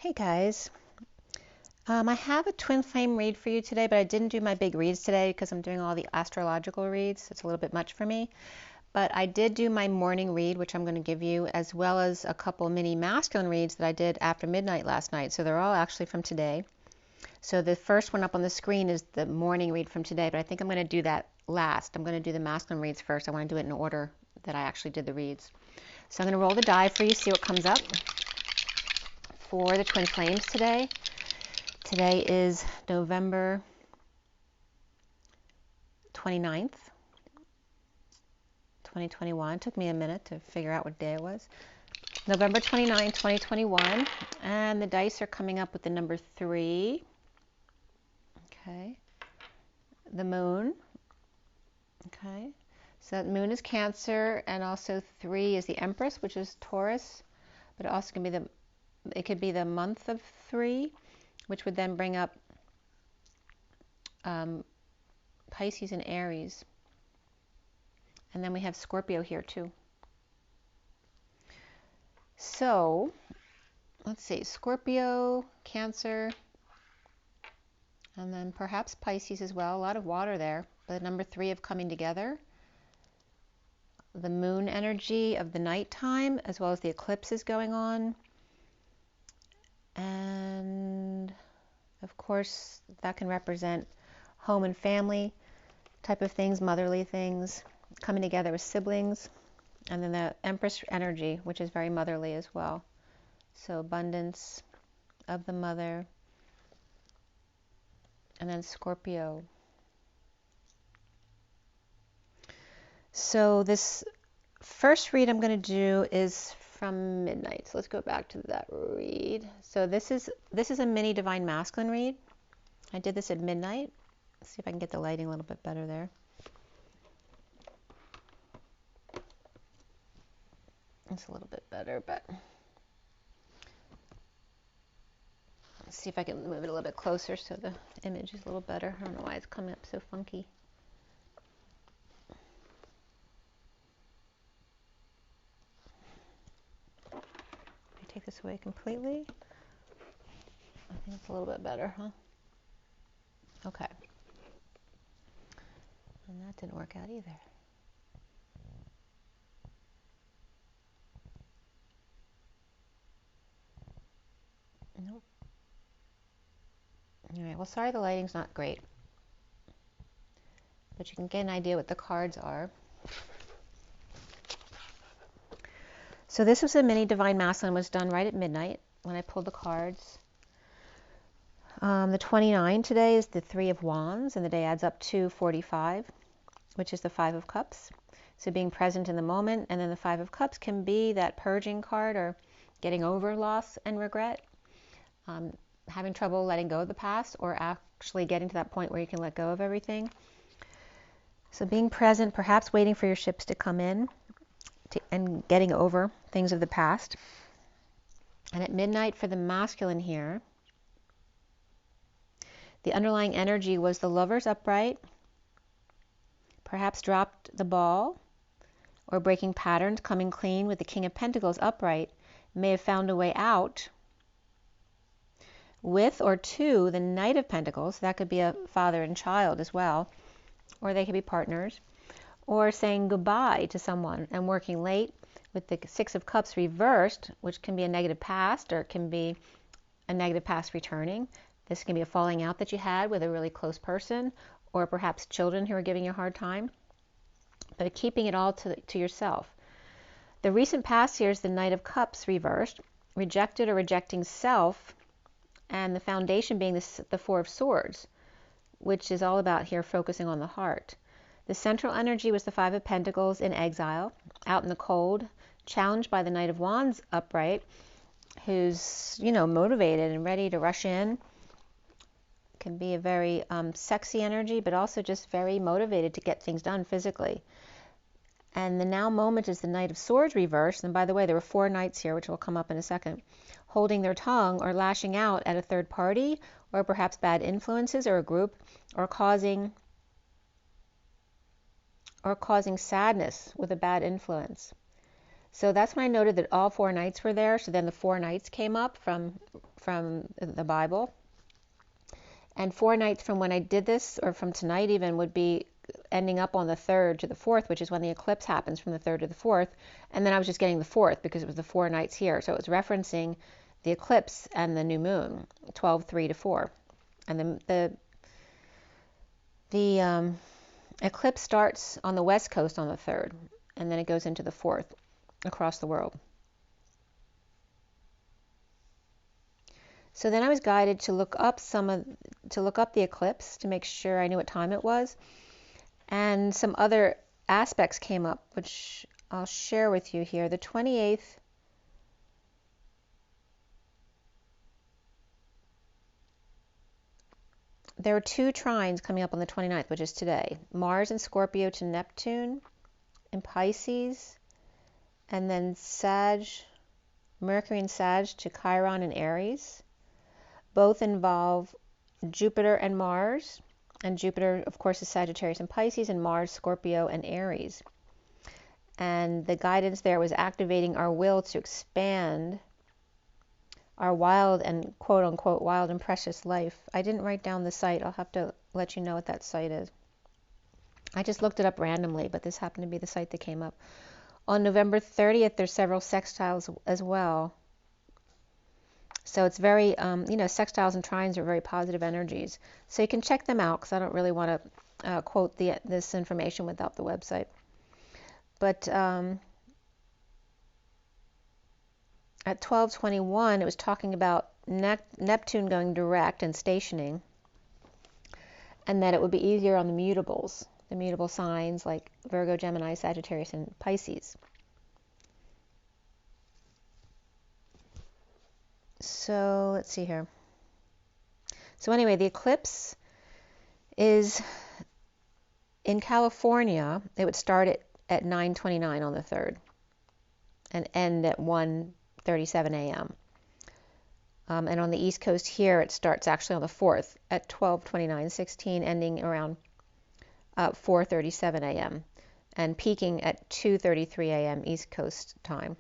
Hey guys, I have a twin flame read for you today, but I didn't do my big reads today because I'm doing all the astrological reads. It's a little bit much for me. But I did do my morning read, which I'm going to give you, as well as a couple mini masculine reads that I did after midnight last night. So they're all actually from today. So the first one up on the screen is the morning read from today, but I think I'm going to do that last. I'm going to do the masculine reads first. I want to do it in order that I actually did the reads. So I'm going to roll the die for you, see what comes up for the twin flames today. Today is November 29th, 2021. It took me a minute to figure out what day it was. November 29th, 2021. And the dice are coming up with the number 3. Okay. The moon. Okay. So the moon is Cancer, and also 3 is the Empress, which is Taurus. But it also can be it could be the month of 3, which would then bring up Pisces and Aries. And then we have Scorpio here too. So, let's see, Scorpio, Cancer, and then perhaps Pisces as well. A lot of water there, but number 3 of coming together. The moon energy of the nighttime, as well as the eclipses going on. And of course, that can represent home and family type of things, motherly things, coming together with siblings. And then the Empress energy, which is very motherly as well. So abundance of the mother. And then Scorpio. So this first read I'm going to do is from midnight. So let's go back to that read. So this is a mini divine masculine read. I did this at midnight. Let's see if I can get the lighting a little bit better there. It's a little bit better, but let's see if I can move it a little bit closer so the image is a little better. I don't know why it's coming up so funky. Take this away completely. I think it's a little bit better, huh? Okay. And that didn't work out either. Nope. Alright, well, sorry the lighting's not great. But you can get an idea what the cards are. So this was a mini divine masculine, was done right at midnight when I pulled the cards. The 29 today is the 3 of Wands, and the day adds up to 45, which is the 5 of Cups. So being present in the moment, and then the 5 of Cups can be that purging card or getting over loss and regret, having trouble letting go of the past, or actually getting to that point where you can let go of everything. So being present, perhaps waiting for your ships to come in and getting over things of the past. And at midnight for the masculine here, the underlying energy was the Lover's upright, perhaps dropped the ball, or breaking patterns, coming clean with the King of Pentacles upright, may have found a way out with or to the Knight of Pentacles. That could be a father and child as well, or they could be partners, or saying goodbye to someone and working late with the 6 of Cups reversed, which can be a negative past, or it can be a negative past returning. This can be a falling out that you had with a really close person, or perhaps children who are giving you a hard time, but keeping it all to yourself. The recent past here is the Knight of Cups reversed, rejected or rejecting self, and the foundation being the 4 of Swords, which is all about here focusing on the heart. The central energy was the 5 of Pentacles in exile, out in the cold, challenged by the Knight of Wands upright, who's, motivated and ready to rush in. Can be a very sexy energy, but also just very motivated to get things done physically. And the now moment is the Knight of Swords reversed. And by the way, there were 4 knights here, which will come up in a second, holding their tongue or lashing out at a third party, or perhaps bad influences or a group, or causing sadness with a bad influence. So that's when I noted that all 4 nights were there. So then the 4 nights came up from the Bible. And 4 nights from when I did this, or from tonight even, would be ending up on the 3rd to the 4th, which is when the eclipse happens, from the 3rd to the 4th. And then I was just getting the 4th because it was the 4 nights here. So it was referencing the eclipse and the new moon, 12/3 to 4. And the eclipse starts on the west coast on the 3rd, and then it goes into the 4th across the world. So then I was guided to look up the eclipse to make sure I knew what time it was, and some other aspects came up, which I'll share with you here. The 28th, there are 2 trines coming up on the 29th, which is today. Mars in Scorpio to Neptune in Pisces, and then Mercury in Sag to Chiron in Aries. Both involve Jupiter and Mars, and Jupiter, of course, is Sagittarius and Pisces, and Mars, Scorpio and Aries. And the guidance there was activating our will to expand our wild and quote-unquote wild and precious life. I didn't write down the site. I'll have to let you know what that site is. I just looked it up randomly, but this happened to be the site that came up. On November 30th, there's several sextiles as well. So it's very, sextiles and trines are very positive energies. So you can check them out, because I don't really want to quote this information without the website. But at 12:21, it was talking about Neptune going direct and stationing, and that it would be easier on the mutable signs like Virgo, Gemini, Sagittarius, and Pisces. So let's see here. So anyway, the eclipse is in California. It would start at 9:29 on the 3rd and end at 1:37 a.m. And on the East Coast here, it starts actually on the 4th at 12:29:16, ending around 4:37 a.m. and peaking at 2:33 a.m. East Coast time.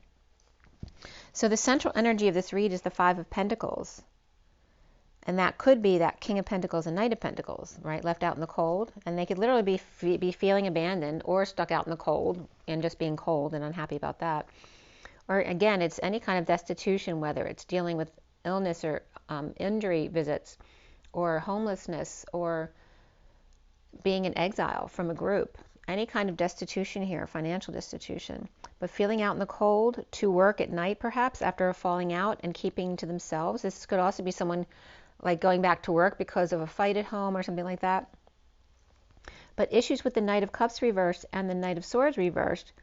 So the central energy of this read is the 5 of Pentacles. And that could be that King of Pentacles and Knight of Pentacles, right? Left out in the cold. And they could literally be feeling abandoned or stuck out in the cold and just being cold and unhappy about that. Or again, it's any kind of destitution, whether it's dealing with illness or injury visits or homelessness or being in exile from a group. Any kind of destitution here, financial destitution. But feeling out in the cold, to work at night perhaps after a falling out and keeping to themselves. This could also be someone like going back to work because of a fight at home or something like that. But issues with the Knight of Cups reversed and the Knight of Swords reversed,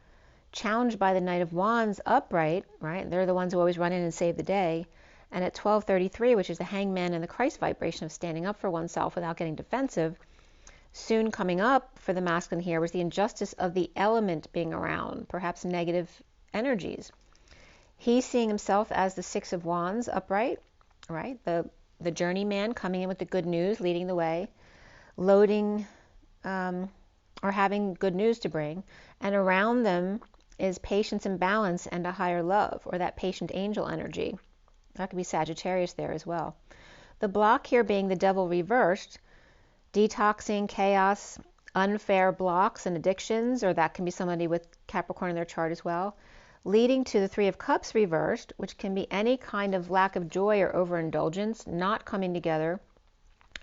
challenged by the Knight of Wands upright, right? They're the ones who always run in and save the day. And at 12:33, which is the Hangman and the Christ vibration of standing up for oneself without getting defensive, soon coming up for the masculine here was the injustice of the element being around, perhaps negative energies. He's seeing himself as the 6 of Wands upright, right? The journeyman coming in with the good news, leading the way, loading or having good news to bring. And around them is patience and balance and a higher love, or that patient angel energy. That could be Sagittarius there as well. The block here being the devil reversed, detoxing, chaos, unfair blocks and addictions, or that can be somebody with Capricorn in their chart as well, leading to the 3 of Cups reversed, which can be any kind of lack of joy or overindulgence, not coming together,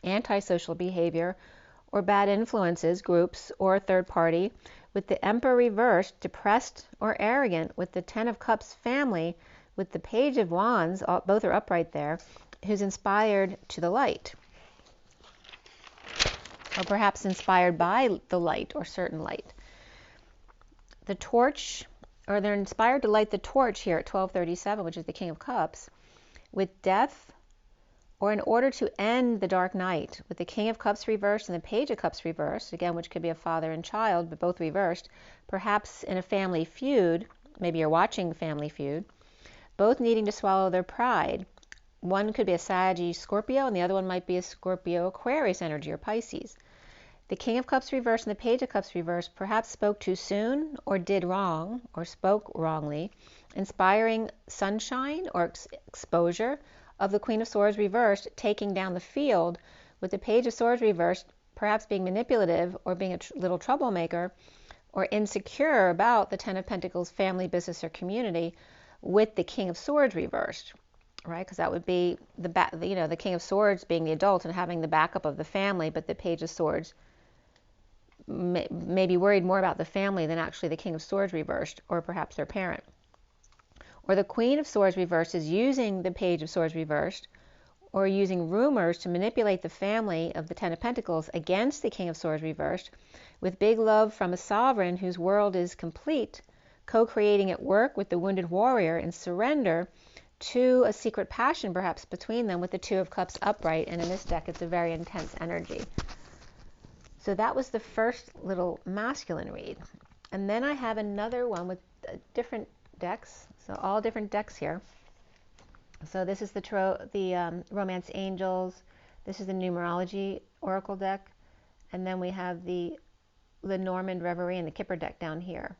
antisocial behavior, or bad influences, groups, or a third party, with the Emperor reversed, depressed or arrogant, with the 10 of Cups family, with the Page of Wands, both are upright there, who's inspired to the light. Or perhaps inspired by the light or certain light. The torch, or they're inspired to light the torch here at 12:37, which is the King of Cups, with death, or in order to end the dark night, with the King of Cups reversed and the Page of Cups reversed, again, which could be a father and child, but both reversed, perhaps in a family feud, maybe you're watching Family Feud, both needing to swallow their pride. One could be a Saggy Scorpio, and the other one might be a Scorpio Aquarius energy or Pisces. The King of Cups reversed and the Page of Cups reversed perhaps spoke too soon or did wrong or spoke wrongly, inspiring sunshine or exposure of the Queen of Swords reversed, taking down the field, with the Page of Swords reversed perhaps being manipulative or being a little troublemaker or insecure about the Ten of Pentacles family, business, or community, with the King of Swords reversed, right? Because that would be the King of Swords being the adult and having the backup of the family, but the Page of Swords may be worried more about the family than actually the King of Swords reversed, or perhaps their parent. Or the Queen of Swords reversed is using the Page of Swords reversed, or using rumors to manipulate the family of the Ten of Pentacles against the King of Swords reversed, with big love from a sovereign whose world is complete, co-creating at work with the wounded warrior in surrender to a secret passion perhaps between them, with the Two of Cups upright, and in this deck it's a very intense energy. So that was the first little masculine read. And then I have another one with different decks, so all different decks here. So this is the Romance Angels, this is the Numerology Oracle deck, and then we have the Lenormand Reverie and the Kipper deck down here.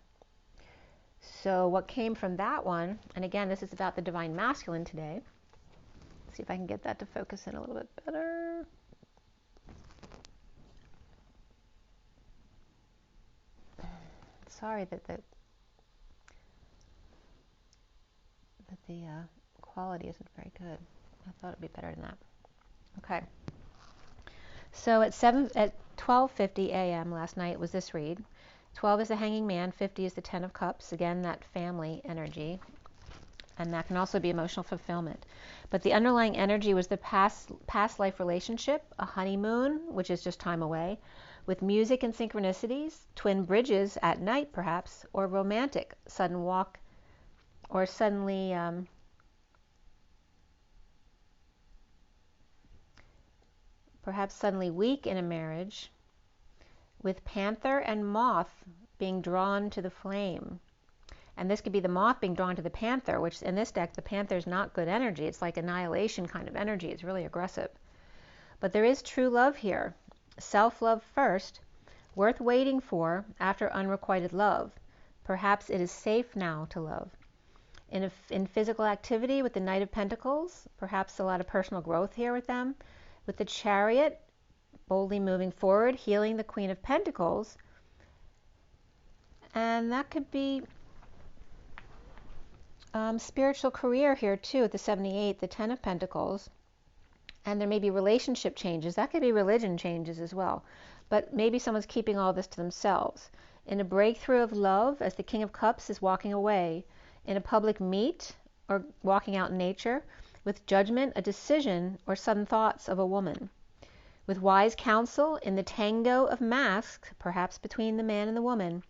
So what came from that one, and again this is about the Divine Masculine today. Let's see if I can get that to focus in a little bit better. Sorry that the quality isn't very good. I thought it'd be better than that. Okay. So at 12:50 a.m. last night was this read. 12 is the Hanging Man, 50 is the Ten of Cups. Again, that family energy, and that can also be emotional fulfillment. But the underlying energy was the past life relationship, a honeymoon, which is just time away, with music and synchronicities, twin bridges at night perhaps, or romantic, sudden walk, or suddenly perhaps suddenly weak in a marriage, with Panther and Moth being drawn to the flame. And this could be the Moth being drawn to the Panther, which in this deck the Panther is not good energy. It's like annihilation kind of energy. It's really aggressive. But there is true love here. Self-love first, worth waiting for after unrequited love. Perhaps it is safe now to love. In physical activity with the Knight of Pentacles, perhaps a lot of personal growth here with them. With the Chariot, boldly moving forward, healing the Queen of Pentacles. And that could be spiritual career here too, at the 78, the Ten of Pentacles. And there may be relationship changes. That could be religion changes as well. But maybe someone's keeping all this to themselves. In a breakthrough of love, as the King of Cups is walking away. In a public meet, or walking out in nature. With judgment, a decision, or sudden thoughts of a woman. With wise counsel, in the tango of masks, perhaps between the man and the woman.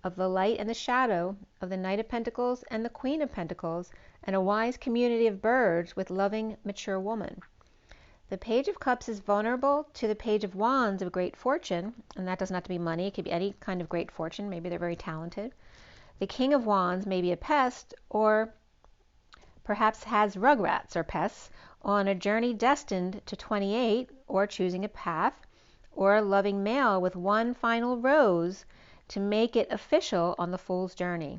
Of the light and the shadow, of the Knight of Pentacles and the Queen of Pentacles. And a wise community of birds with loving, mature woman. The Page of Cups is vulnerable to the Page of Wands of great fortune, and that doesn't have to be money, it could be any kind of great fortune, maybe they're very talented. The King of Wands may be a pest, or perhaps has rugrats or pests, on a journey destined to 28, or choosing a path, or a loving male with one final rose to make it official on the fool's journey.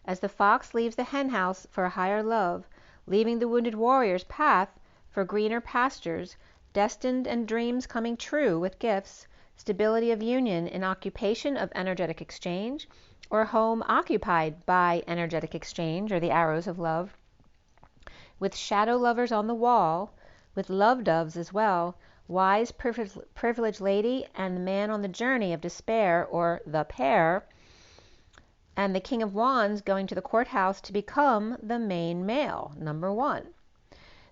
As the fox leaves the henhouse for a higher love, leaving the wounded warrior's path for greener pastures, destined and dreams coming true with gifts, stability of union in occupation of energetic exchange, or home occupied by energetic exchange, or the arrows of love, with shadow lovers on the wall, with love doves as well, wise privileged lady and the man on the journey of despair, or the pair, and the King of Wands going to the courthouse to become the main male, number 1.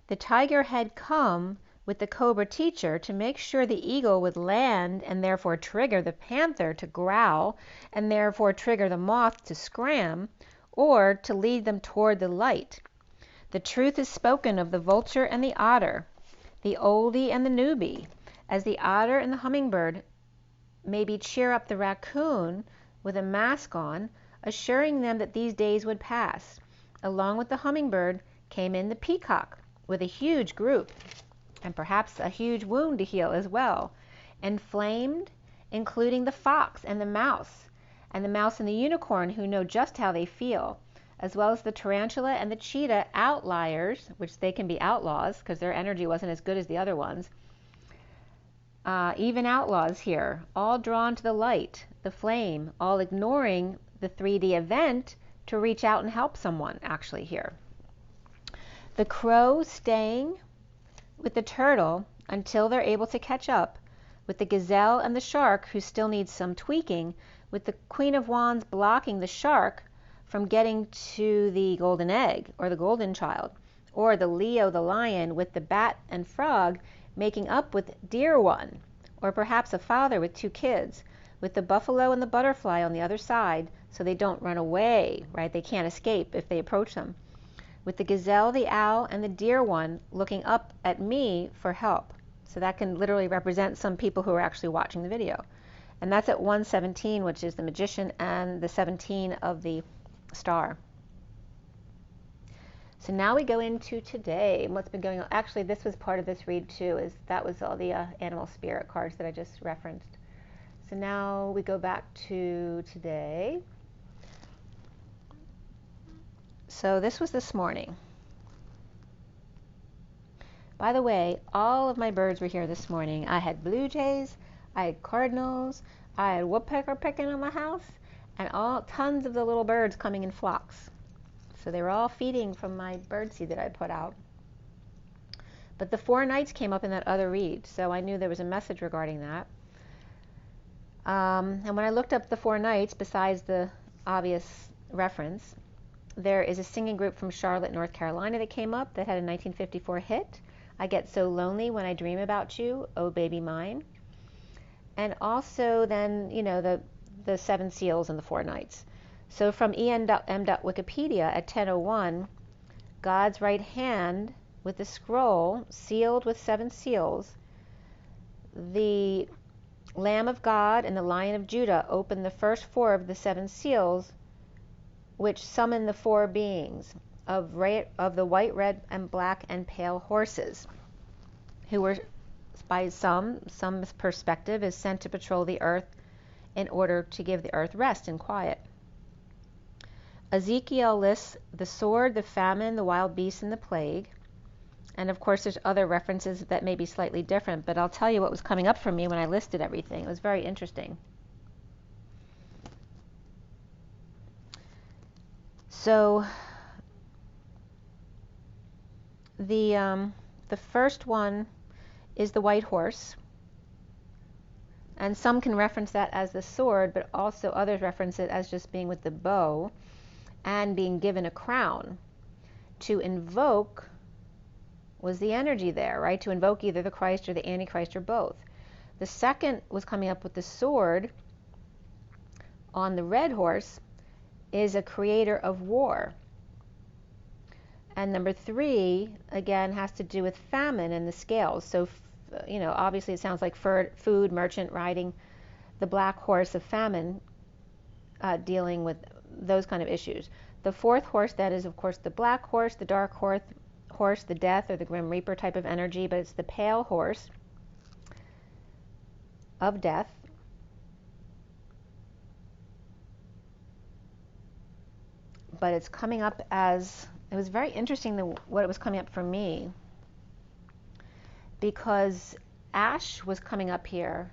The tiger had come with the cobra teacher to make sure the eagle would land and therefore trigger the panther to growl and therefore trigger the moth to scram, or to lead them toward the light. The truth is spoken of the vulture and the otter, the oldie and the newbie, as the otter and the hummingbird maybe cheer up the raccoon with a mask on, assuring them that these days would pass. Along with the hummingbird came in the peacock, with a huge group, and perhaps a huge wound to heal as well, inflamed including the fox and the mouse and the unicorn who know just how they feel, as well as the tarantula and the cheetah outliers, which they can be outlaws because their energy wasn't as good as the other ones. Even outlaws here, all drawn to the light, the flame, all ignoring the 3D event to reach out and help someone actually here. The crow staying with the turtle until they're able to catch up, with the gazelle and the shark who still need some tweaking, with the Queen of Wands blocking the shark from getting to the golden egg or the golden child, or the Leo the lion with the bat and frog making up with dear one, or perhaps a father with 2 kids, with the buffalo and the butterfly on the other side so they don't run away, right? They can't escape if they approach them. With the gazelle, the owl, and the dear one looking up at me for help. So that can literally represent some people who are actually watching the video. And that's at 117, which is the magician, and the 17 of the star. So now we go into today and what's been going on. Actually, this was part of this read too, that was all the animal spirit cards that I just referenced. So now we go back to today. So this was this morning. By the way, all of my birds were here this morning. I had blue jays, I had cardinals, I had woodpecker picking on my house, and tons of the little birds coming in flocks. So they were all feeding from my birdseed that I put out. But the 4 nights came up in that other read, so I knew there was a message regarding that. And when I looked up the 4 nights, besides the obvious reference, there is a singing group from Charlotte, North Carolina that came up that had a 1954 hit, I Get So Lonely When I Dream About You, Oh Baby Mine. And also then, you know, the 7 seals and the 4 nights. So from em.wikipedia at 10:01, God's right hand with the scroll sealed with 7 seals, the Lamb of God and the Lion of Judah opened the first 4 of the 7 seals, which summon the 4 beings of the white, red, and black and pale horses, who were, by some perspective, is sent to patrol the earth in order to give the earth rest and quiet. Ezekiel lists the sword, the famine, the wild beasts, and the plague. And of course there's other references that may be slightly different, but I'll tell you what was coming up for me when I listed everything. It was very interesting. So the first one is the white horse, and some can reference that as the sword, but also others reference it as just being with the bow and being given a crown. To invoke was the energy there, right? To invoke either the Christ or the Antichrist or both. The second was coming up with the sword on the red horse, is a creator of war. And number 3, again, has to do with famine and the scales. So, you know, obviously it sounds like food, merchant, riding the black horse of famine, dealing with those kind of issues. The 4th horse, that is, of course, the black horse, the dark horse, the death or the grim reaper type of energy, but it's the pale horse of death. But it's coming up as, it was very interesting what it was coming up for me, because ash was coming up here,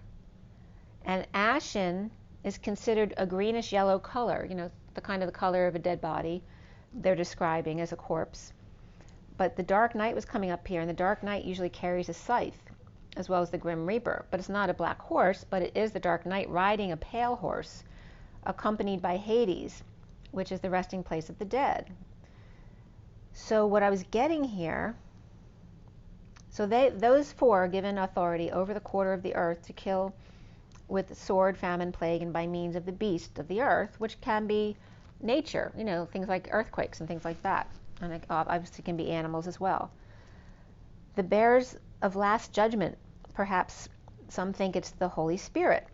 and ashen is considered a greenish yellow color, you know, the color of a dead body they're describing as a corpse. But the dark night was coming up here, and the dark night usually carries a scythe as well as the grim reaper, but it's not a black horse, but it is the dark night riding a pale horse accompanied by Hades, which is the resting place of the dead. So what I was getting here, so those 4 are given authority over the quarter of the earth to kill with sword, famine, plague, and by means of the beast of the earth, which can be nature, you know, things like earthquakes and things like that. And it obviously can be animals as well. The bearers of last judgment, perhaps some think it's the Holy Spirit,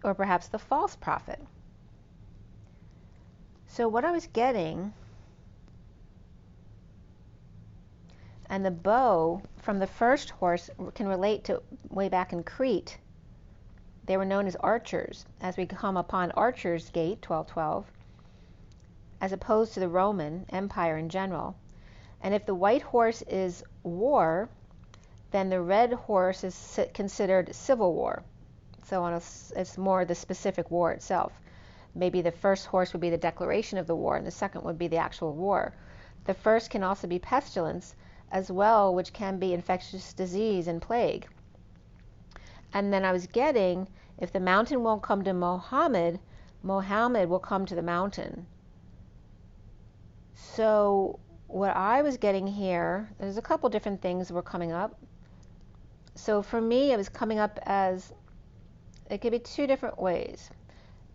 or perhaps the false prophet. So what I was getting, and the bow from the first horse can relate to way back in Crete, They were known as archers, as we come upon Archer's Gate, 1212, as opposed to the Roman Empire in general. And if the white horse is war, then the red horse is considered civil war. So it's more the specific war itself. Maybe the first horse would be the declaration of the war, and the second would be the actual war. The first can also be pestilence as well, which can be infectious disease and plague. And then I was getting, if the mountain won't come to Mohammed, Mohammed will come to the mountain. So what I was getting here, there's a couple different things that were coming up. So for me, it was coming up as, it could be two different ways.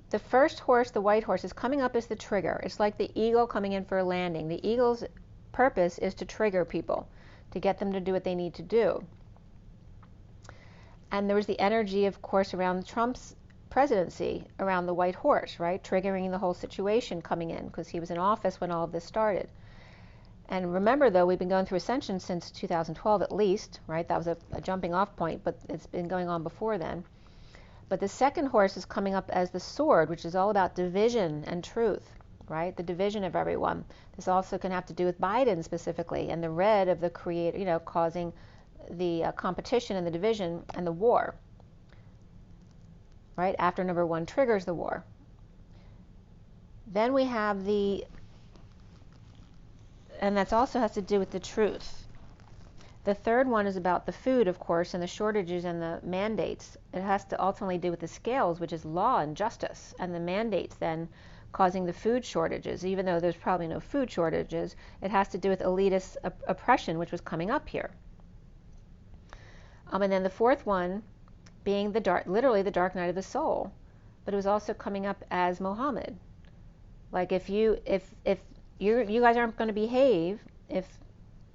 The first horse, the white horse, is coming up as the trigger. It's like the eagle coming in for a landing. The eagle's purpose is to trigger people, to get them to do what they need to do. And there was the energy, of course, around Trump's presidency, around the white horse, right? Triggering the whole situation coming in, because he was in office when all of this started. And remember, though, we've been going through ascension since 2012 at least, right? That was a jumping off point, but it's been going on before then. But the second horse is coming up as the sword, which is all about division and truth, right? The division of everyone. This also can have to do with Biden specifically, and the red of the creator, causing the competition and the division and the war, right? After number one triggers the war. Then we have and that also has to do with the truth. The third one is about the food, of course, and the shortages and the mandates. It has to ultimately do with the scales, which is law and justice, and the mandates then causing the food shortages. Even though there's probably no food shortages, it has to do with elitist oppression, which was coming up here. And then the fourth one being literally the dark night of the soul, but it was also coming up as Muhammad. Like if you guys aren't going to behave, if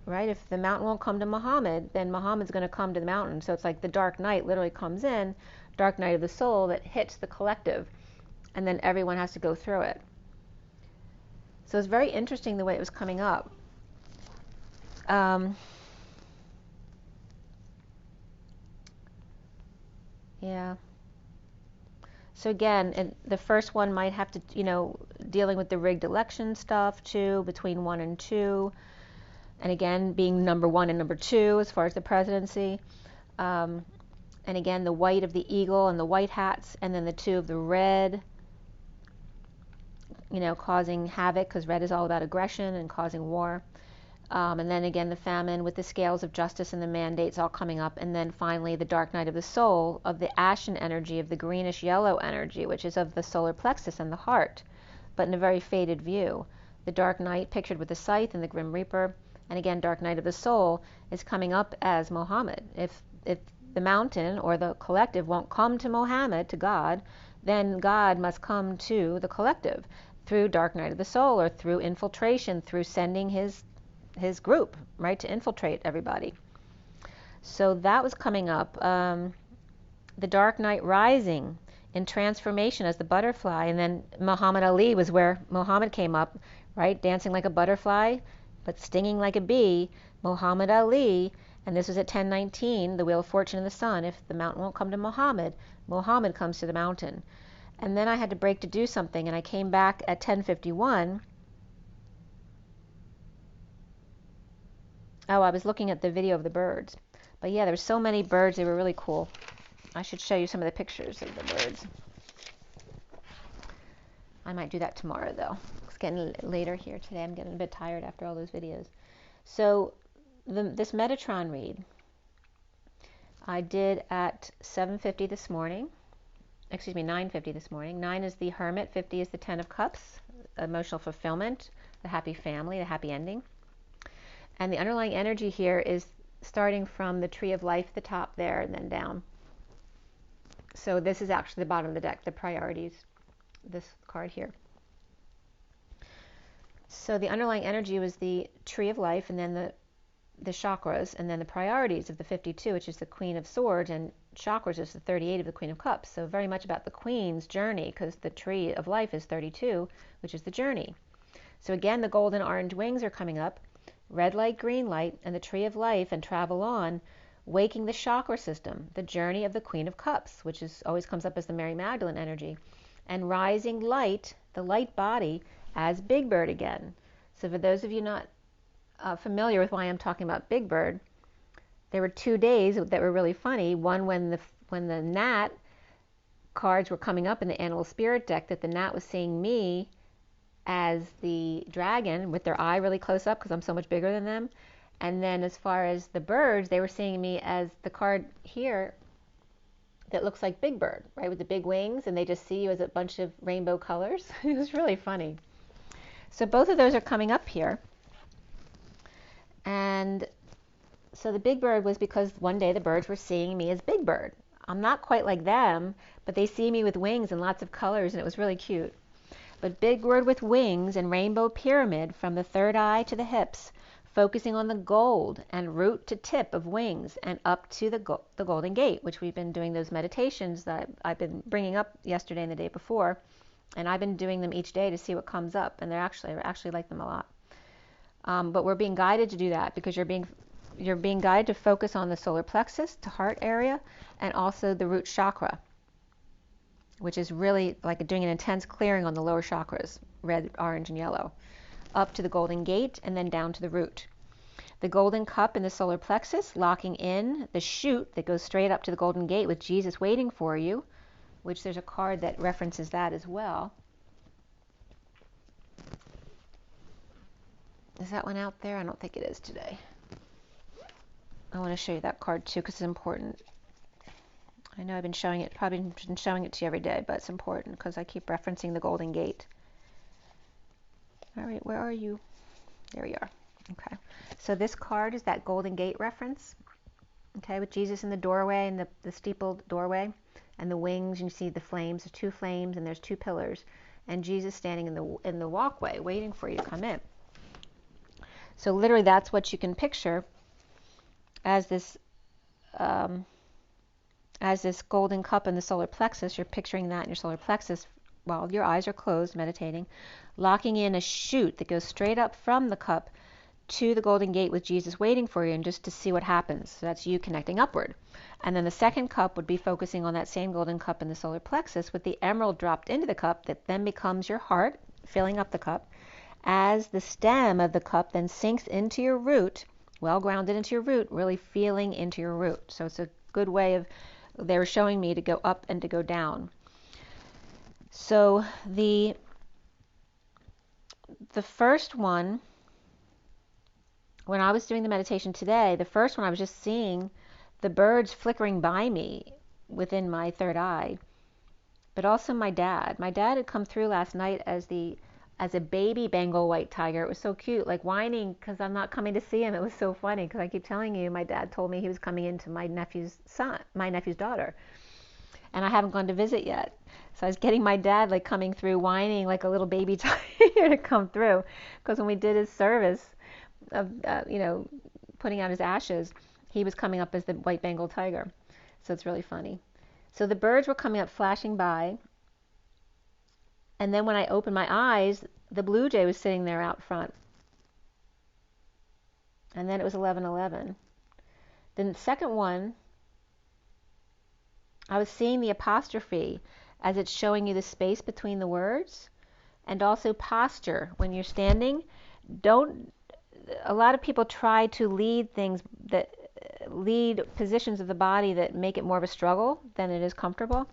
the mountain won't come to Muhammad, then Muhammad's going to come to the mountain. So it's like the dark night literally comes in, dark night of the soul that hits the collective, and then everyone has to go through it. So it's very interesting the way it was coming up. Yeah. So again, the first one might have to, dealing with the rigged election stuff too, between 1 and 2. And again, being number 1 and number 2 as far as the presidency. And again, the white of the eagle and the white hats, and then the 2 of the red, causing havoc, because red is all about aggression and causing war. And then again, the famine with the scales of justice and the mandates all coming up. And then finally, the dark night of the soul, of the ashen energy, of the greenish yellow energy, which is of the solar plexus and the heart, but in a very faded view. The dark night pictured with the scythe and the grim reaper. And again, dark night of the soul is coming up as Muhammad. If the mountain or the collective won't come to Muhammad, to God, then God must come to the collective through dark night of the soul, or through infiltration, through sending his group, right, to infiltrate everybody. So that was coming up. The dark night rising in transformation as the butterfly, and then Muhammad Ali was where Muhammad came up, right, dancing like a butterfly, but stinging like a bee. Muhammad Ali, and this was at 10:19, the wheel of fortune and the sun. If the mountain won't come to Muhammad, Muhammad comes to the mountain. And then I had to break to do something, and I came back at 10:51. Oh, I was looking at the video of the birds. But yeah, there were so many birds, they were really cool. I should show you some of the pictures of the birds. I might do that tomorrow, though. It's getting later here today. I'm getting a bit tired after all those videos. So this Metatron read, I did at 7:50 this morning. Excuse me, 9:50 this morning. 9 is the Hermit, 50 is the 10 of Cups, emotional fulfillment, the happy family, the happy ending. And the underlying energy here is starting from the tree of life at the top there and then down. So this is actually the bottom of the deck, the priorities, this card here. So the underlying energy was the tree of life, and then the chakras, and then the priorities of the 52, which is the Queen of Swords, and chakras is the 38 of the Queen of Cups. So very much about the Queen's journey, because the tree of life is 32, which is the journey. So again, the golden orange wings are coming up, red light, green light, and the tree of life and travel on waking the chakra system, the journey of the Queen of Cups, which always comes up as the Mary Magdalene energy, and rising light, the light body, as Big Bird again. So for those of you not familiar with why I'm talking about Big Bird, there were 2 days that were really funny. One when the Nat cards were coming up in the Animal Spirit deck, that the Nat was seeing me as the dragon with their eye really close up because I'm so much bigger than them. And then as far as the birds, they were seeing me as the card here that looks like Big Bird, right, with the big wings, and they just see you as a bunch of rainbow colors. It was really funny. So both of those are coming up here. And so the Big Bird was because one day the birds were seeing me as Big Bird. I'm not quite like them, but they see me with wings and lots of colors, and it was really cute. But Big Bird with wings and rainbow pyramid from the third eye to the hips, focusing on the gold and root to tip of wings and up to the Golden Gate, which we've been doing those meditations that I've been bringing up yesterday and the day before, and I've been doing them each day to see what comes up, and I actually like them a lot. But we're being guided to do that because you're being guided to focus on the solar plexus, to heart area, and also the root chakra, which is really like doing an intense clearing on the lower chakras, red, orange, and yellow, up to the Golden Gate and then down to the root. The Golden Cup in the solar plexus, locking in the chute that goes straight up to the Golden Gate with Jesus waiting for you, which there's a card that references that as well. Is that one out there? I don't think it is today. I want to show you that card too because it's important. I know I've been showing it, probably been showing it to you every day, but it's important because I keep referencing the Golden Gate. All right, where are you? There we are. Okay, so this card is that Golden Gate reference, okay, with Jesus in the doorway and the steepled doorway and the wings, and you see the flames, there's 2 flames and there's 2 pillars, and Jesus standing in the walkway waiting for you to come in. So literally that's what you can picture as this Golden Cup in the solar plexus. You're picturing that in your solar plexus while your eyes are closed, meditating, locking in a chute that goes straight up from the cup to the Golden Gate with Jesus waiting for you, and just to see what happens. So that's you connecting upward. And then the second cup would be focusing on that same Golden Cup in the solar plexus with the emerald dropped into the cup that then becomes your heart, filling up the cup, as the stem of the cup then sinks into your root, well grounded into your root, really feeling into your root. So it's a good way of, they were showing me to go up and to go down. So the first one, when I was doing the meditation today, the first one I was just seeing the birds flickering by me within my third eye, but also my dad. My dad had come through last night as a baby Bengal white tiger. It was so cute, like whining because I'm not coming to see him. It was so funny because I keep telling you, my dad told me he was coming into my nephew's daughter, and I haven't gone to visit yet. So I was getting my dad like coming through whining like a little baby tiger to come through, because when we did his service of putting out his ashes, he was coming up as the white Bengal tiger. So it's really funny. So the birds were coming up, flashing by, and then when I opened my eyes, the blue jay was sitting there out front. And then it was 11:11. Then the second one, I was seeing the apostrophe as it's showing you the space between the words, and also posture. When you're standing, a lot of people try to lead positions of the body that make it more of a struggle than it is comfortable.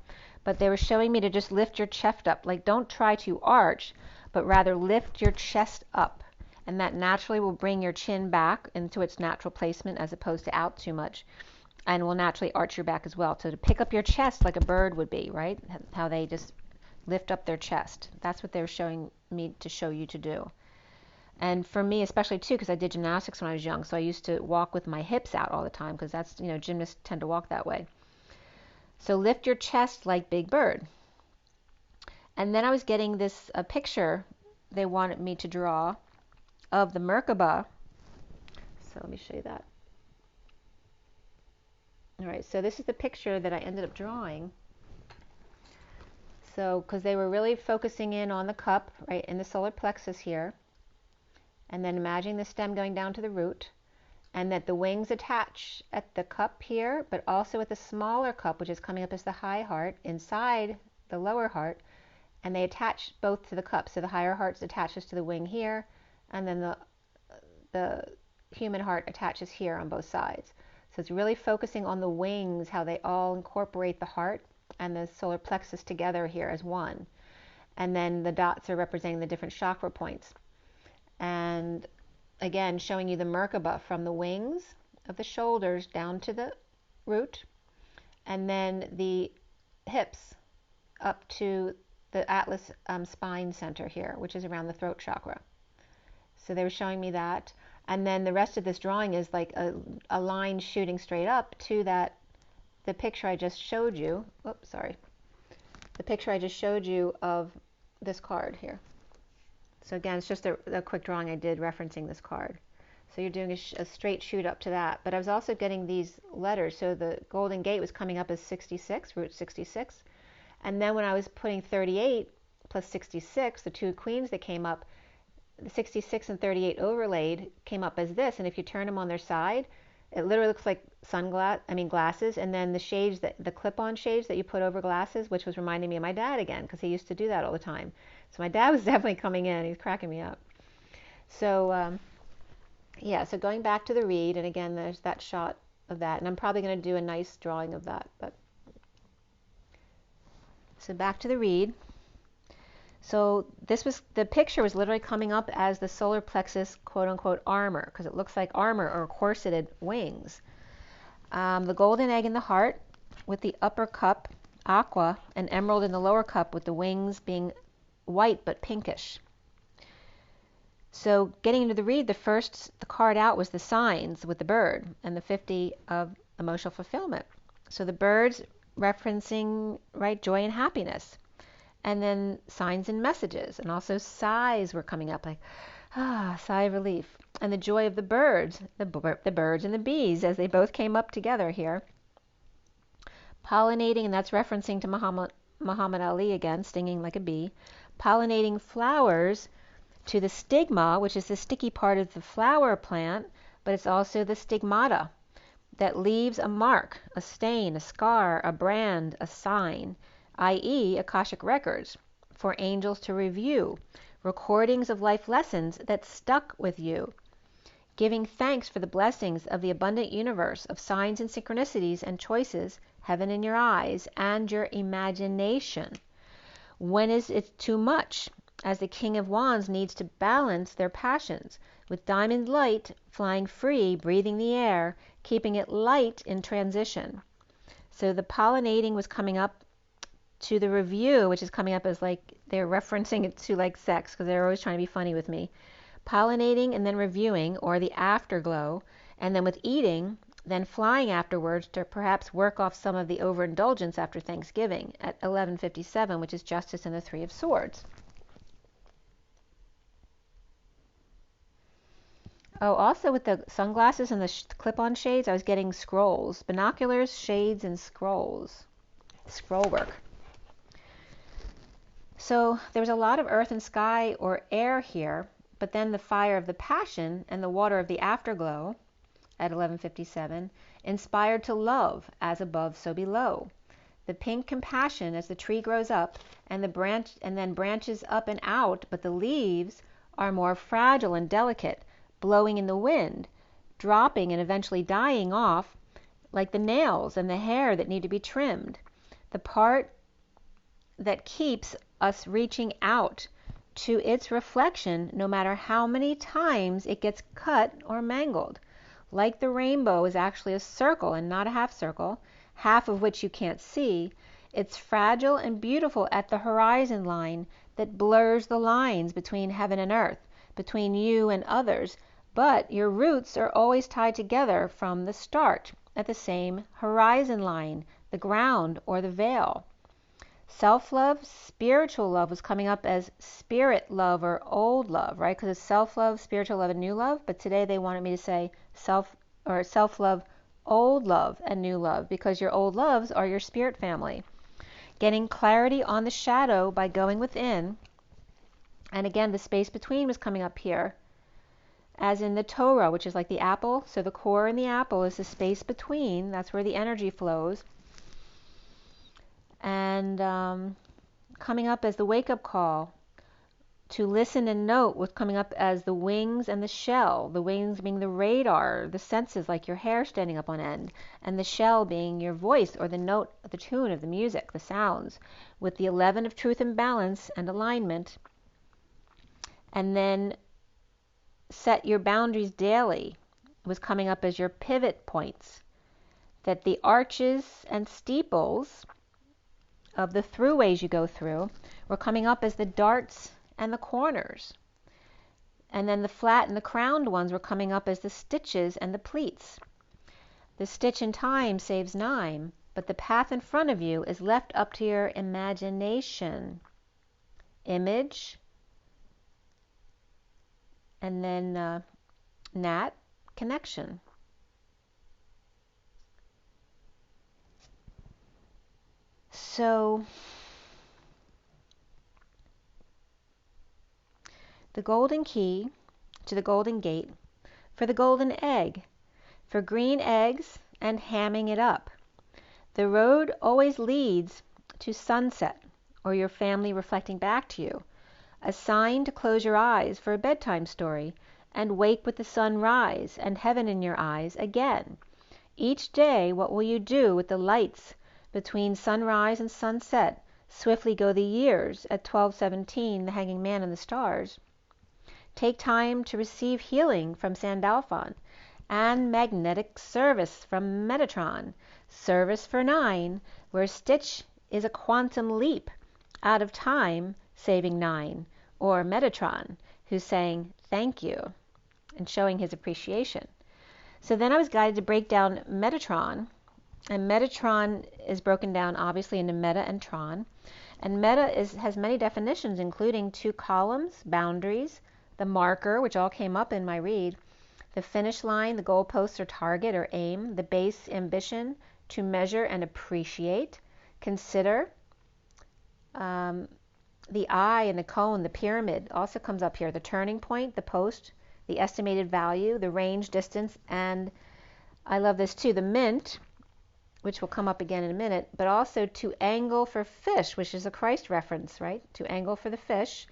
But they were showing me to just lift your chest up. Like, don't try to arch, but rather lift your chest up. And that naturally will bring your chin back into its natural placement as opposed to out too much. And will naturally arch your back as well. So to pick up your chest like a bird would be, right? How they just lift up their chest. That's what they were showing me to show you to do. And for me, especially too, because I did gymnastics when I was young, so I used to walk with my hips out all the time, because that's, gymnasts tend to walk that way. So lift your chest like Big Bird. And then I was getting this picture they wanted me to draw of the Merkaba. So let me show you that. All right, so this is the picture that I ended up drawing. So, because they were really focusing in on the cup, right, in the solar plexus here. And then imagining the stem going down to the root. and that the wings attach at the cup here, but also at the smaller cup, which is coming up as the high heart, inside the lower heart, and they attach both to the cup. So the higher heart attaches to the wing here, and then the human heart attaches here on both sides. So it's really focusing on the wings, how they all incorporate the heart and the solar plexus together here as one. And then the dots are representing the different chakra points. And again, showing you the Merkaba from the wings of the shoulders down to the root, and then the hips up to the Atlas spine center here, which is around the throat chakra. So they were showing me that. And then the rest of this drawing is like a line shooting straight up to that, the picture I just showed you. Oops, sorry. The picture I just showed you of this card here. So again, it's just a quick drawing I did referencing this card. So you're doing a straight shoot up to that. But I was also getting these letters. So the Golden Gate was coming up as 66, root 66. And then when I was putting 38 plus 66, the two queens that came up, the 66 and 38 overlaid came up as this. And if you turn them on their side, it literally looks like glasses. And then the shades, the clip-on shades that you put over glasses, which was reminding me of my dad again, because he used to do that all the time. So my dad was definitely coming in. He's cracking me up. So yeah, so going back to the read, and again, there's that shot of that. And I'm probably going to do a nice drawing of that. So back to the read. So the picture was literally coming up as the solar plexus, quote unquote, armor, because it looks like armor or corseted wings. The golden egg in the heart with the upper cup, aqua, and emerald in the lower cup with the wings being white but pinkish. So getting into the read, the card out was the signs with the bird and the 50 of emotional fulfillment. So the birds referencing, right, joy and happiness. And then signs and messages, and also sighs were coming up, like, sigh of relief. And the joy of the birds, the birds and the bees, as they both came up together here. Pollinating, and that's referencing to Muhammad Ali again, stinging like a bee. Pollinating flowers to the stigma, which is the sticky part of the flower plant, but it's also the stigmata that leaves a mark, a stain, a scar, a brand, a sign, i.e. Akashic records, for angels to review, recordings of life lessons that stuck with you, giving thanks for the blessings of the abundant universe of signs and synchronicities and choices, heaven in your eyes, and your imagination. When is it too much? As the King of Wands needs to balance their passions, with diamond light flying free, breathing the air, keeping it light in transition. So the pollinating was coming up to the review, which is coming up as like they're referencing it to like sex, because they're always trying to be funny with me. Pollinating and then reviewing, or the afterglow, and then with eating, then flying afterwards to perhaps work off some of the overindulgence after Thanksgiving at 11:57, which is Justice and the Three of Swords. Oh, also with the sunglasses and the clip-on shades, I was getting scrolls, binoculars, shades, and scrolls. Scroll work. So there was a lot of earth and sky or air here, but then the fire of the passion and the water of the afterglow at 11:57 inspired to love, as above so below. The pink compassion as the tree grows up and then branches up and out, but the leaves are more fragile and delicate, blowing in the wind, dropping and eventually dying off, like the nails and the hair that need to be trimmed. The part that keeps us reaching out to its reflection, no matter how many times it gets cut or mangled. Like the rainbow is actually a circle and not a half circle, half of which you can't see. It's fragile and beautiful at the horizon line that blurs the lines between heaven and earth, between you and others, but your roots are always tied together from the start at the same horizon line, the ground or the veil. Self-love, spiritual love was coming up as spirit love or old love, right? Because it's self-love, spiritual love, and new love. But today they wanted me to say self-love, old love, and new love, because your old loves are your spirit family. Getting clarity on the shadow by going within. And again, the space between was coming up here. as in the Torah, which is like the apple. So the core in the apple is the space between. That's where the energy flows. And coming up as the wake-up call to listen and note what's coming up as the wings and the shell. The wings being the radar, the senses, like your hair standing up on end, and the shell being your voice or the note, the tune of the music, the sounds, with the 11 of truth and balance and alignment. And then set your boundaries daily was coming up as your pivot points. That the arches and steeples of the throughways you go through were coming up as the darts and the corners. And then the flat and the crowned ones were coming up as the stitches and the pleats. The stitch in time saves 9, but the path in front of you is left up to your imagination. Image, and then nat, connection. So the golden key to the golden gate for the golden egg, for green eggs and hamming it up. The road always leads to sunset or your family reflecting back to you. A sign to close your eyes for a bedtime story and wake with the sunrise and heaven in your eyes again. Each day, what will you do with the lights between sunrise and sunset? Swiftly go the years at 12:17, the hanging man and the stars. Take time to receive healing from Sandalphon and magnetic service from Metatron. Service for 9, where Stitch is a quantum leap out of time, saving 9. Or Metatron, who's saying thank you and showing his appreciation. So then I was guided to break down Metatron, and Metatron is broken down obviously into Meta and Tron. And Meta has many definitions, including 2 columns, boundaries, the marker, which all came up in my read, the finish line, the goalposts or target or aim, the base, ambition, to measure and appreciate, consider. The eye and the cone, the pyramid also comes up here, the turning point, the post, the estimated value, the range, distance, and I love this too, the mint, which will come up again in a minute, but also to angle for fish, which is a Christ reference, right? To angle for the fish,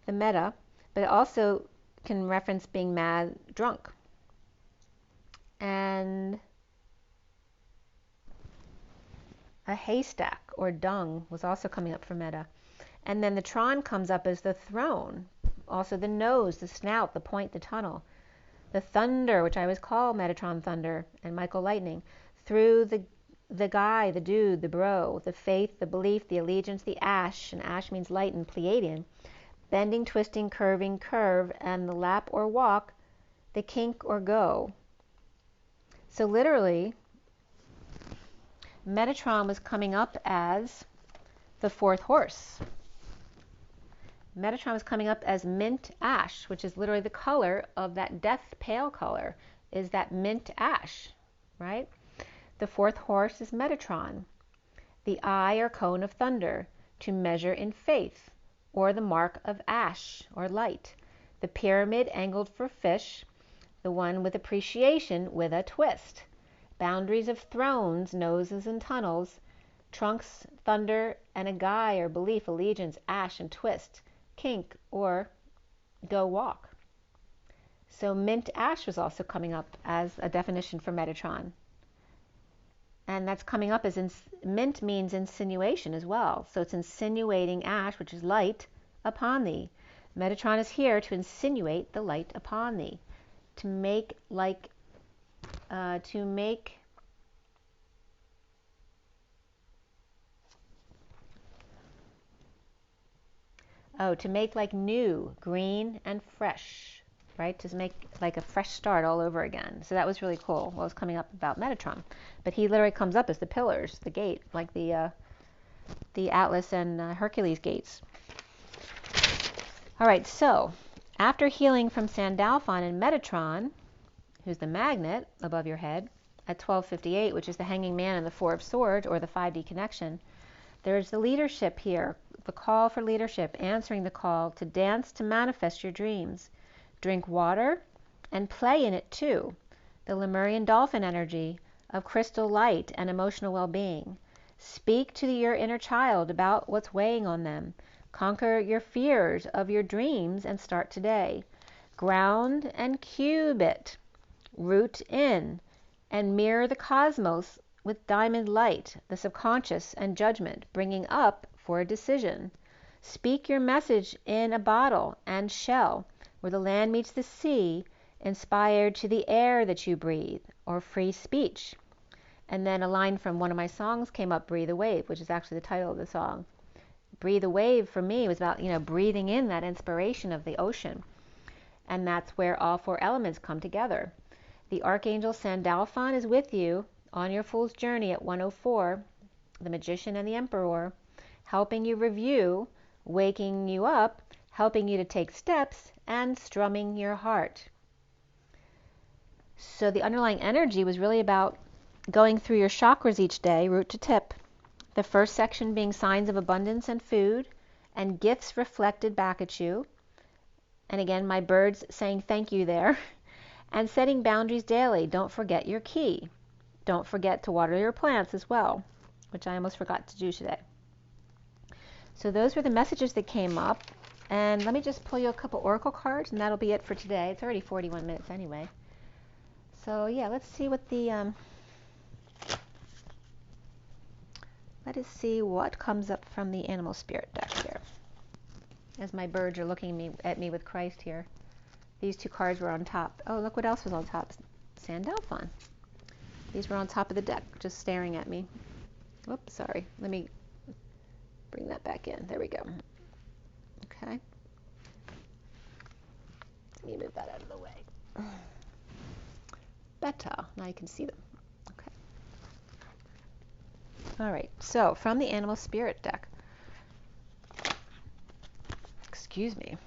the meta, but it also can reference being mad, drunk. And a haystack or dung was also coming up for meta. And then the Tron comes up as the throne, also the nose, the snout, the point, the tunnel. The thunder, which I always call Metatron thunder and Michael lightning, through the guy, the dude, the bro, the faith, the belief, the allegiance, the ash, and ash means light and Pleiadian, bending, twisting, curving, curve, and the lap or walk, the kink or go. So literally, Metatron was coming up as the 4th horse. Metatron was coming up as mint ash, which is literally the color of that death pale color, is that mint ash, right? The 4th horse is Metatron. The eye or cone of thunder, to measure in faith, or the mark of ash or light. The pyramid angled for fish, the one with appreciation with a twist. Boundaries of thrones, noses and tunnels, trunks, thunder, and a guy or belief, allegiance, ash and twist, kink or go walk. So mint ash was also coming up as a definition for Metatron. And that's coming up as mint means insinuation as well. So it's insinuating ash, which is light, upon thee. Metatron is here to insinuate the light upon thee. To make like, to make like new, green, and fresh, right? To make like a fresh start all over again. So that was really cool. What was coming up about Metatron. But he literally comes up as the pillars, the gate, like the Atlas and Hercules gates. All right, so after healing from Sandalphon and Metatron, who's the magnet above your head, at 12:58, which is the hanging man and the 4 of swords, or the 5D connection, there's the leadership here, the call for leadership, answering the call to dance to manifest your dreams. Drink water, and play in it too. The Lemurian dolphin energy of crystal light and emotional well-being. Speak to your inner child about what's weighing on them. Conquer your fears of your dreams and start today. Ground and cube it. Root in and mirror the cosmos with diamond light, the subconscious and judgment, bringing up for a decision. Speak your message in a bottle and shell, where the land meets the sea, inspired to the air that you breathe, or free speech. And then a line from one of my songs came up, Breathe a Wave, which is actually the title of the song. Breathe a Wave for me was about, breathing in that inspiration of the ocean. And that's where all four elements come together. The Archangel Sandalphon is with you on your Fool's Journey at 104, the Magician and the Emperor, helping you review, waking you up, helping you to take steps, and strumming your heart. So the underlying energy was really about going through your chakras each day, root to tip. The first section being signs of abundance and food, and gifts reflected back at you. And again, my birds saying thank you there. And setting boundaries daily. Don't forget your key. Don't forget to water your plants as well, which I almost forgot to do today. So those were the messages that came up. And let me just pull you a couple oracle cards, and that'll be it for today. It's already 41 minutes anyway. So yeah, let's see what the let us see what comes up from the animal spirit deck here. As my birds are looking at me with Christ here. These two cards were on top. Oh, look what else was on top. Sandalphon. These were on top of the deck, just staring at me. Whoops, sorry. Let me bring that back in. There we go. Okay. Let me move that out of the way. Better. Now you can see them. Okay. All right. So, from the animal spirit deck. Excuse me.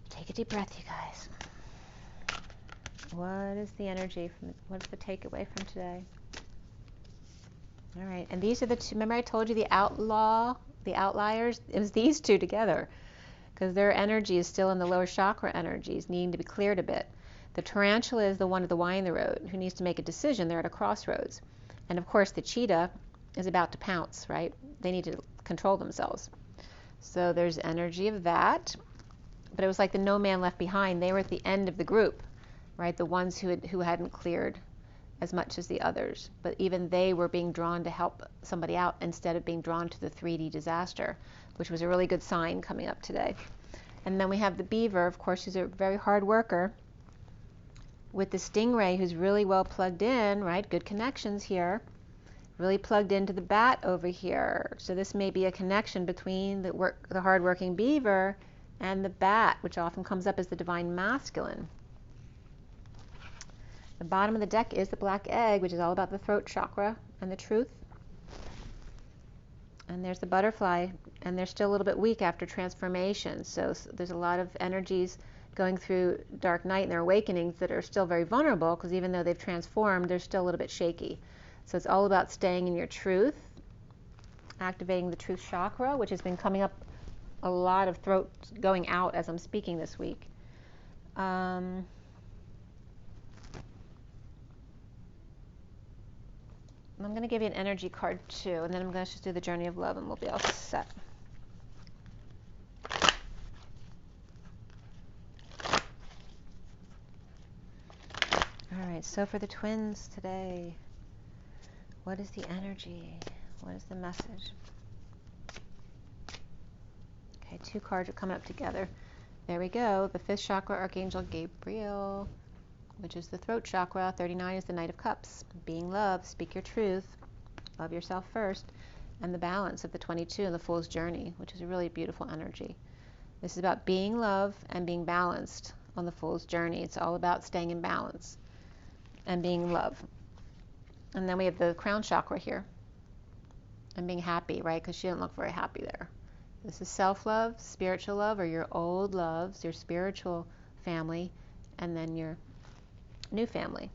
Take a deep breath, you guys. What is the energy what's the takeaway from today? All right, and these are the two. Remember I told you the outliers? It was these two together, because their energy is still in the lower chakra energies, needing to be cleared a bit. The tarantula is the one at the Y in the road who needs to make a decision. They're at a crossroads. And of course the cheetah is about to pounce, right? They need to control themselves. So there's energy of that. But it was like the no man left behind. They were at the end of the group, right? The ones who hadn't cleared as much as the others. But even they were being drawn to help somebody out instead of being drawn to the 3D disaster, which was a really good sign coming up today. And then we have the beaver, of course, who's a very hard worker, with the stingray, who's really well plugged in, right? Good connections here. Really plugged into the bat over here. So this may be a connection between the hard-working beaver and the bat, which often comes up as the divine masculine. The bottom of the deck is the black egg, which is all about the throat chakra and the truth. And there's the butterfly, and they're still a little bit weak after transformation. So there's a lot of energies going through dark night and their awakenings that are still very vulnerable, because even though they've transformed, they're still a little bit shaky. So it's all about staying in your truth, activating the truth chakra, which has been coming up a lot of throat going out as I'm speaking this week. I'm going to give you an energy card too, and then I'm going to just do the journey of love and we'll be all set. All right, so for the twins today, what is the energy? What is the message? Okay, two cards are coming up together. There we go. The 5th chakra, Archangel Gabriel, which is the throat chakra. 39 is the Knight of Cups. Being love, speak your truth, love yourself first. And the balance of the 22 and the Fool's Journey, which is a really beautiful energy. This is about being love and being balanced on the Fool's Journey. It's all about staying in balance and being love. And then we have the crown chakra here. And being happy, right? Because she didn't look very happy there. This is self-love, spiritual love, or your old loves, your spiritual family, and then your new family.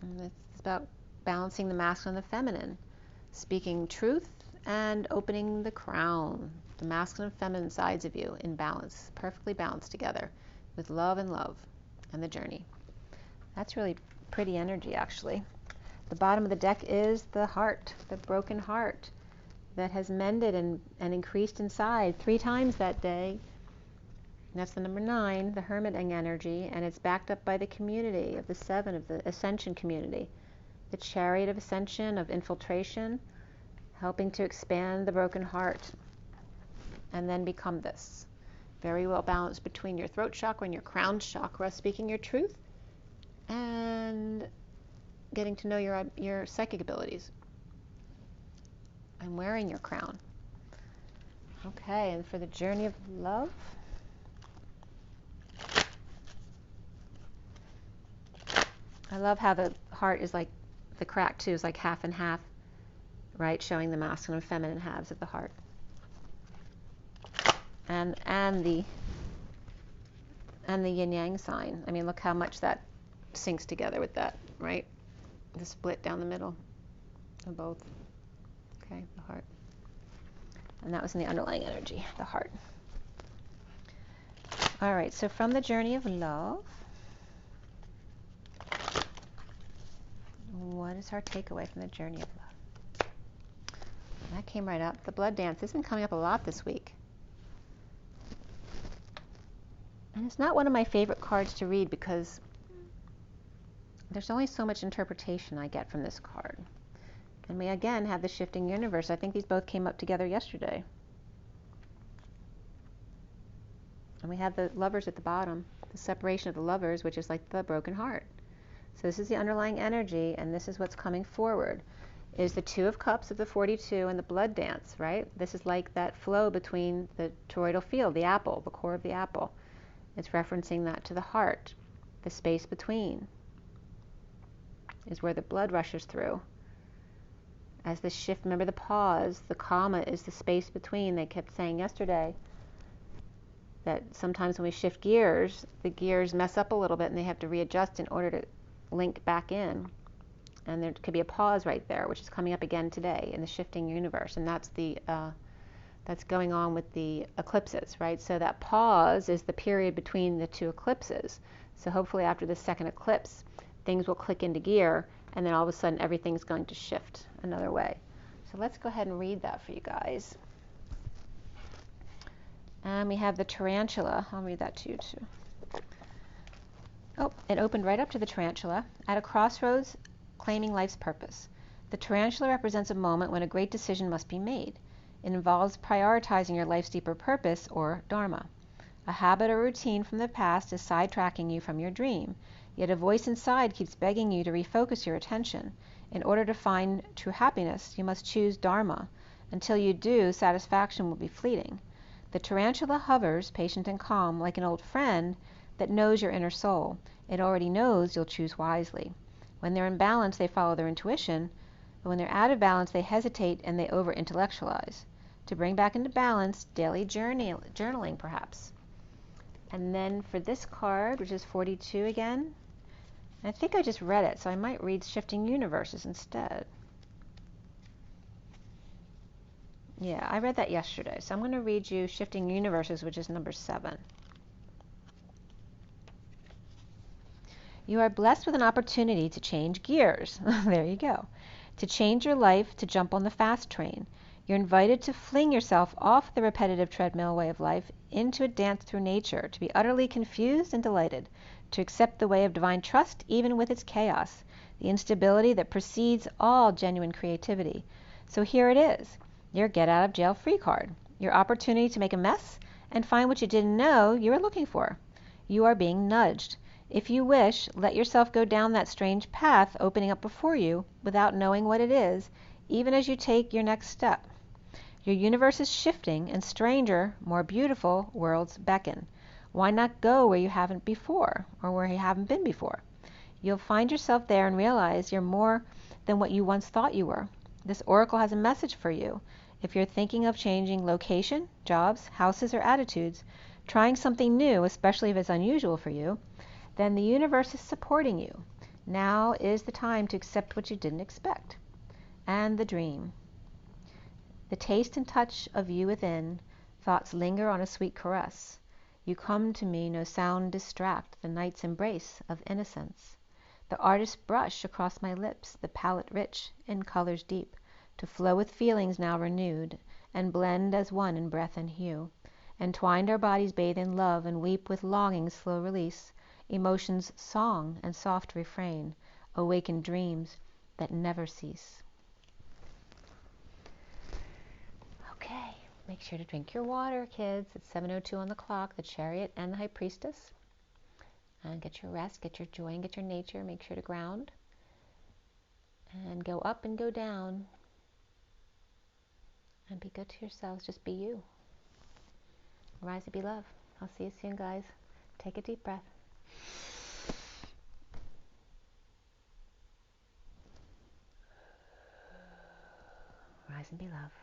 And it's about balancing the masculine and the feminine, speaking truth and opening the crown, the masculine and feminine sides of you in balance, perfectly balanced together with love and the journey. That's really pretty energy, actually. The bottom of the deck is the heart, the broken heart that has mended and increased inside 3 times that day. And that's the number 9, the hermiting energy, and it's backed up by the community of the 7 of the ascension community, the chariot of ascension, of infiltration, helping to expand the broken heart and then become this. Very well balanced between your throat chakra and your crown chakra, speaking your truth and getting to know your psychic abilities and wearing your crown. Okay, and for the journey of love, I love how the heart is like, the crack too is like half and half, right? Showing the masculine and feminine halves of the heart. And the yin yang sign. I mean, look how much that syncs together with that, right? The split down the middle of both. Okay, the heart. And that was in the underlying energy, the heart. All right, so from the journey of love, what is our takeaway from the journey of love? That came right up. The blood dance has been coming up a lot this week. And it's not one of my favorite cards to read because there's only so much interpretation I get from this card. And we again have the shifting universe. I think these both came up together yesterday. And we have the lovers at the bottom, the separation of the lovers, which is like the broken heart. So this is the underlying energy, and this is what's coming forward, is the 2 of Cups of the 42 and the blood dance, right? This is like that flow between the toroidal field, the apple, the core of the apple. It's referencing that to the heart. The space between is where the blood rushes through. As the shift, remember the pause, the comma is the space between. They kept saying yesterday that sometimes when we shift gears, the gears mess up a little bit and they have to readjust in order to link back in. And there could be a pause right there, which is coming up again today in the shifting universe. And that's that's going on with the eclipses, right? So that pause is the period between the 2 eclipses. So hopefully after the second eclipse, things will click into gear, and then all of a sudden everything's going to shift another way. So let's go ahead and read that for you guys. And we have the tarantula. I'll read that to you too. Oh, it opened right up to the tarantula. At a crossroads, claiming life's purpose. The tarantula represents a moment when a great decision must be made. It involves prioritizing your life's deeper purpose, or dharma. A habit or routine from the past is sidetracking you from your dream, yet a voice inside keeps begging you to refocus your attention. In order to find true happiness, you must choose dharma. Until you do, satisfaction will be fleeting. The tarantula hovers, patient and calm, like an old friend that knows your inner soul. It already knows you'll choose wisely. When they're in balance, they follow their intuition, but when they're out of balance, they hesitate and they over-intellectualize. To bring back into balance, daily journaling perhaps. And then for this card, which is 42 again, I think I just read it, so I might read Shifting Universes instead. Yeah, I read that yesterday, so I'm going to read you Shifting Universes, which is number 7. You are blessed with an opportunity to change gears. There you go. To change your life, to jump on the fast train. You're invited to fling yourself off the repetitive treadmill way of life into a dance through nature, to be utterly confused and delighted, to accept the way of divine trust even with its chaos, the instability that precedes all genuine creativity. So here it is, your get out of jail free card, your opportunity to make a mess and find what you didn't know you were looking for. You are being nudged. If you wish, let yourself go down that strange path opening up before you without knowing what it is, even as you take your next step. Your universe is shifting, and stranger, more beautiful worlds beckon. Why not go where you haven't before, or where you haven't been before? You'll find yourself there and realize you're more than what you once thought you were. This oracle has a message for you. If you're thinking of changing location, jobs, houses, or attitudes, trying something new, especially if it's unusual for you, then the universe is supporting you. Now is the time to accept what you didn't expect. And the dream. The taste and touch of you within, thoughts linger on a sweet caress. You come to me, no sound distract, the night's embrace of innocence. The artist's brush across my lips, the palette rich in colors deep, to flow with feelings now renewed, and blend as one in breath and hue. Entwined our bodies bathe in love, and weep with longing's slow release, emotion's song and soft refrain, awakened dreams that never cease. Okay, make sure to drink your water, kids. It's 7:02 on the clock, the Chariot and the High Priestess. And get your rest, get your joy, and get your nature. Make sure to ground. And go up and go down. And be good to yourselves. Just be you. Rise and be love. I'll see you soon, guys. Take a deep breath. Rise and be love.